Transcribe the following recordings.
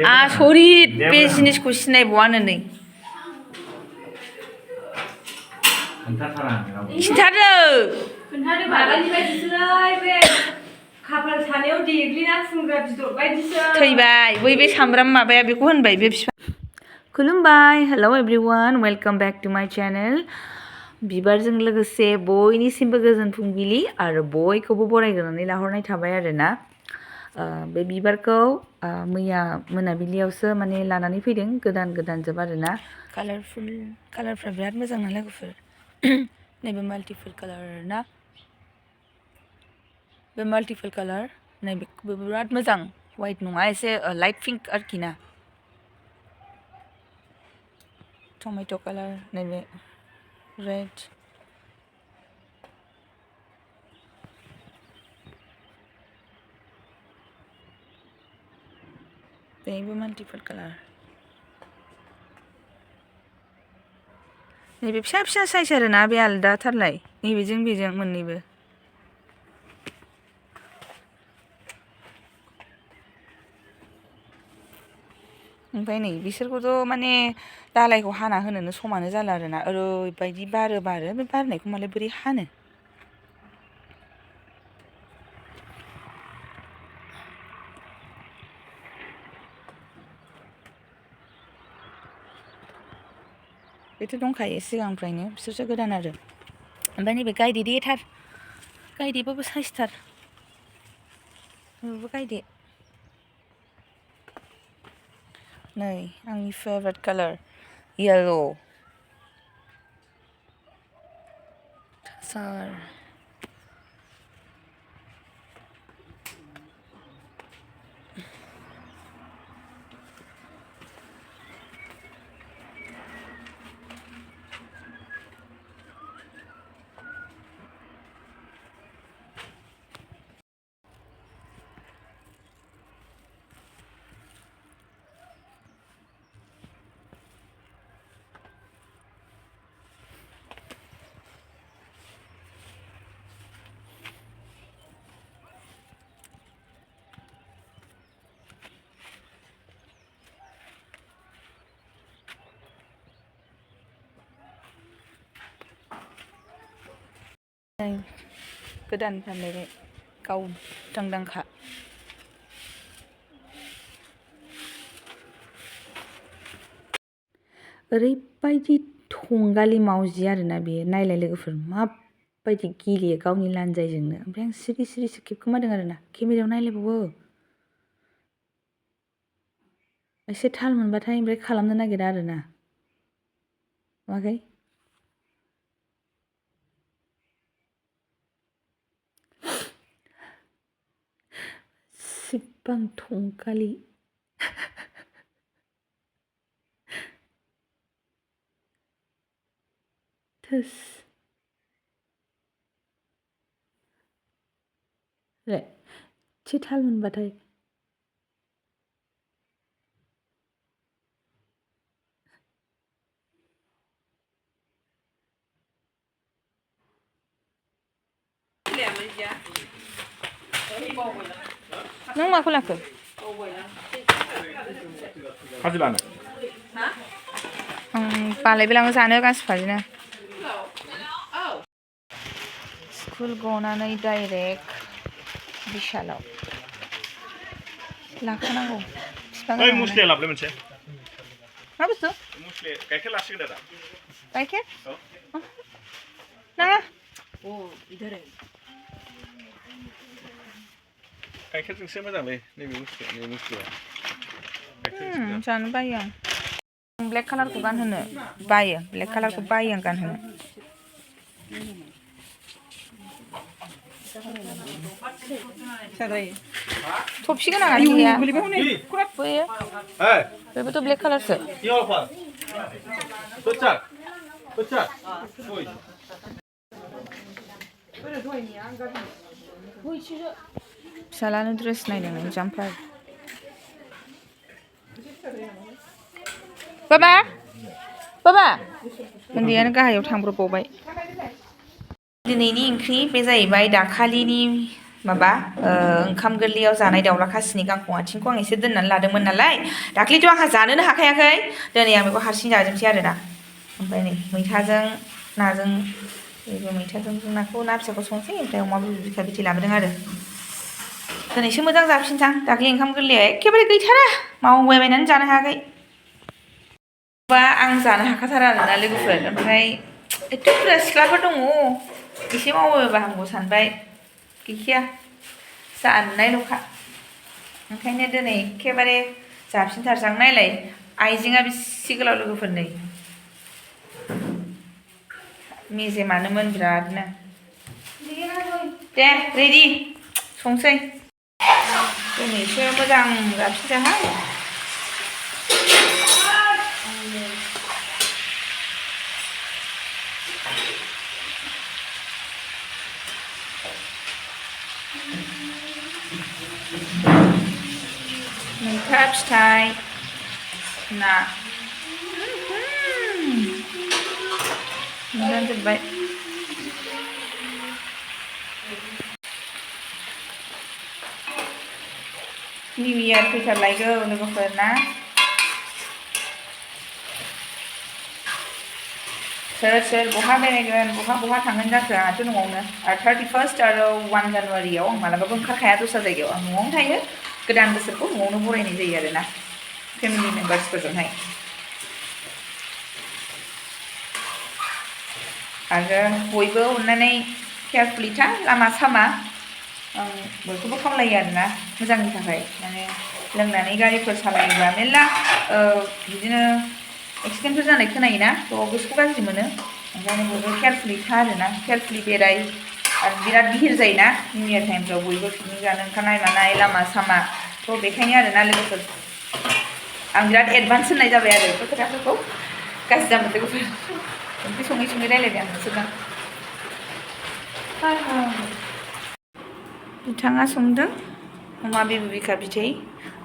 आसरित बे जिनिसखौ सिनायबावानो नै खिन्थादो माबानि बायदिसोलै बे खाफाल सानायाव देग्लिना फुनग्रा बिदर बायदिसो थैबाय बै बे सामब्राम माबाया बेखौ होनबाय बे बिफां खुलुमबाय hello everyone welcome back to माय चेनेल बिबारजों लोगोसे बयनिसिमबो गोजोन फुंबिलि आरो बयखौबो बरायग्रोनानै लाहरनाय थाबाय आरोना बे बिबारखौ मैया मोनाबिलियावसो माने लानानै फैदों गोदान जोब आरोना कालारफ्रा बिराद मोजां नालाय गुफुर नैबे माल्टिपोल कालार ना बे माल्टिपोल कालार नैबेबो बिराद मोजां वाइट नङा एसे लाइट पिंक आरोखि ना टमेट' कालार नैबे रेड बेबो माल्टिपोल कालार नैबे फिसा फिसा साइज आरोना बे आलदाथारलाय नैबेजों बेजों मोननैबो ओमफ्राय नै बिसोरखौथ' माने दालायखौ हाना होनोनो समानो जाला आरोना ओरैबायदि बारो बे बारनायखौ मालाय बोरै हानो बेथ' दंखायो सिगांनिफ्रायनो बिसोरसो गोदान आरो ओमफ्राय नैबे गायदेदेथार गायदेबाबो साइसथार बेबो गायदे नै आंनि फेभरेट कालार येल्ल' सार गोदान फानलायबाय गाव दांदांखा ओरैबायदि थंगालि मावजि आरोना बेयो नायलाय लोगोफोर माबायदि गेलेयो गावनि लान्जायजोंनो ओमफ्राय आं सिरि सिरिसो खेबखोमादों आरोना केमेरायाव नायलायबावो एसे थाल मोनबाथाय ओमफ्राय खालामनो नागिरा आरोना नुवाखै सिबां थंगालि थोस एसे थाल मोनबाथाय नों माखौ लाखो खाजि लानो बालायबो लाङो जानो गासिबो स्कुल गनानै डाइरेक्ट बिशालाव लाखानांगौ ओइ मुस्लिया लाबोलाय मोनसे मा बुस्थु मुस्लि गाइखेर लासिगोन दा गाइखेर नाङा गाइखेरजोंसो मोजांलै नैबे मुस्लिया जानो बायो आं ब्लेक कालारखौ गानहोनो बायो ब्लेक कालारखौ बायो आं गानहोनो थफि गोनाङा गैया बैयो बेबोथ' ब्लेक कालारसो फिसालानो ड्रेस नायदों जाम्पार बाबा उन्दैयानो गाहायाव थांब्रबबावबाय दिनैनि ओंख्रि बे जाहैबाय दाखालिनि माबा ओंखाम गोरलैयाव जानाय दाउला खासिनि गांखं आथिंखौ आं एसे दोननानै लादोंमोन नालाय दाख्लैथ' आंहा जानोनो हाखायाखै दिनै आं बेखौ हारसिं जाजोबसै आरो ना ओमफ्राय नै मैथाजों नाजों बेबो मैथाजों नाखौ ना फिसाखौ संसै ओमफ्राय अमा बिखा बिथै लाबोदों आरो दिनैसो मोजां जाफिनसां दाख्लै ओंखाम गोरलैया एखेबारे गैथारा मावबायबायनानै जानो हायाखै बा आं जानो हाखाथारा आरोना लोगोफोर ओमफ्राय एथ' बुरजा सिख्लाफोर दङ एसे मावबायबा हामगौ सानबाय गैखाया जाननायल'खा ओंखायनो दिनै एखेबारे जाफिनथारसां नायलाय आइजेंआ बेसे गोलाव लोगोफोर नै मेजेमानोमोन बिरादनो दे रेडि संसै दिनैसो मोजां जाफिनसाहाय मैथा फिथाइ ना मोनजाजोब्बाय निउ इयार फैथारलायगौ लोगोफोर ना सोर बहा बेरायगोन बहा थांगोन जाखो आंहाथ' न'आवनो आरो 31 आरो 1 जानुवारियाव आं मालाबाबो ओंखारखाया दस्रा जायगायाव आं न'आवनो थायो गोदान बोसोरखौ न'आवनो बरायनाय जायो आरोना फेमिलि मेम्बार्सफोरजोंहाय आरो बयबो अननानै केयारफुलि था लामा सामा आं बयखौबो खावलायो आरोना मोजांनि थाखाय माने लोंनानै गारिफोर सालायोब्ला मेरला बिदिनो एक्सिडेन्टफोर जानाय खोनायोना थ' गोसोखौ गाज्रि मोनो ओंखायनो बयबो केयारफुलि था आरोना केयारफुलि बेराय आरो बिराद गिहिर जायोना निउ इयार टाइमफ्राव बयबो पिकनिक जानो ओंखारनाय मानाय लामा सामा थ' बेखायनो आरोना लोगोफोर आं बिराद एडभान्स होननाय जाबाय आरो बेफोर खोथाफोरखौ गाज्रि दामोन लोगोफोर ओंख्रि सङै रायलायबाय आं नोंसोरजों बिथाङा संदों अमा बिबु बिखा बिथै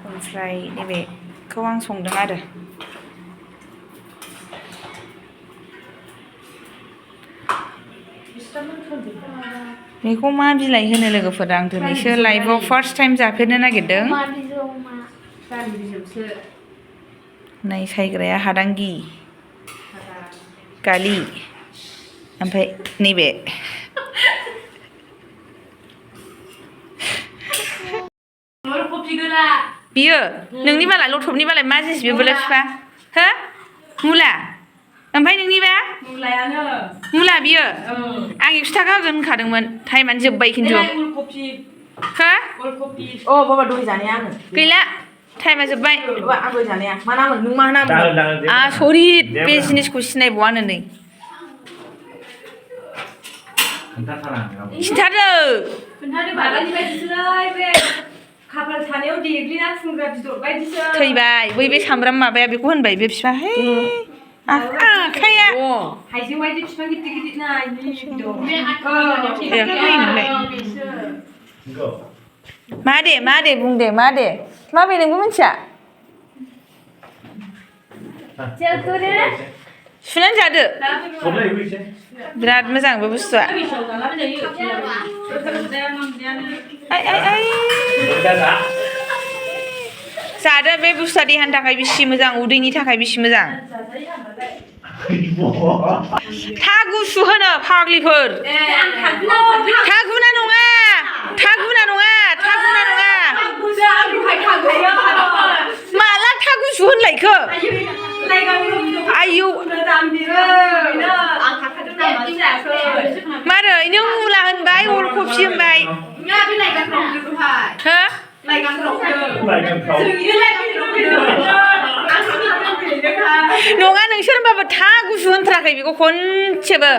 ओमफ्राय नैबेखौ आं संदों आरो बेखौ मा बिलाइ होनो लोगोफोर आं दिनैसो लाइभआव फार्स्ट टाइम जाफेरनो नागिरदों नै सायग्राया हादांगि गालि ओमफ्राय नैबे बियो नोंनि बालाय लथबनि बालाय मा जिनिस बेबोलाय बिफा हो मुला ओमफ्राय नोंनिबा मुला बियो आं 100 थाखा होगोन होनखादोंमोन टाइमानो जोब्बाय खिन्थु हो बाबा दहाय जानाया आङो गैला टाइमा जोब्बाय आं दहाय जानाया मा नामोन नों मा नामोन आसरित बे जिनिसखौ सिनायबावानो नै खिन्थादो माबानि बायदिसोलै बे खाफाल सानायाव देग्लिना फुंग्रा बिदर बायदिसो थैबाय बै सामब्राम माबाया बेखौ होनबाय बे बिफा हे आखाया हाइजें बायदि बिफां गिदिर ना मा दे बुं दे मा दे माबे नोंबो मिथिया सुनानै जादो बिराद मोजां बे बुस्थुआ जादो बे बुस्थुआ देहानि थाखाय बेसे मोजां उदैनि थाखाय बेसे मोजां था गुसु होनो फाग्लिफोर था गुना नङा माला था गुसु होनलायखो आयौ मारै नों मुला होनबाय अल कफि होनबाय हो नङा नोंसोर होनबाबो था गुसु होनथाराखै बेखौ खनसेबो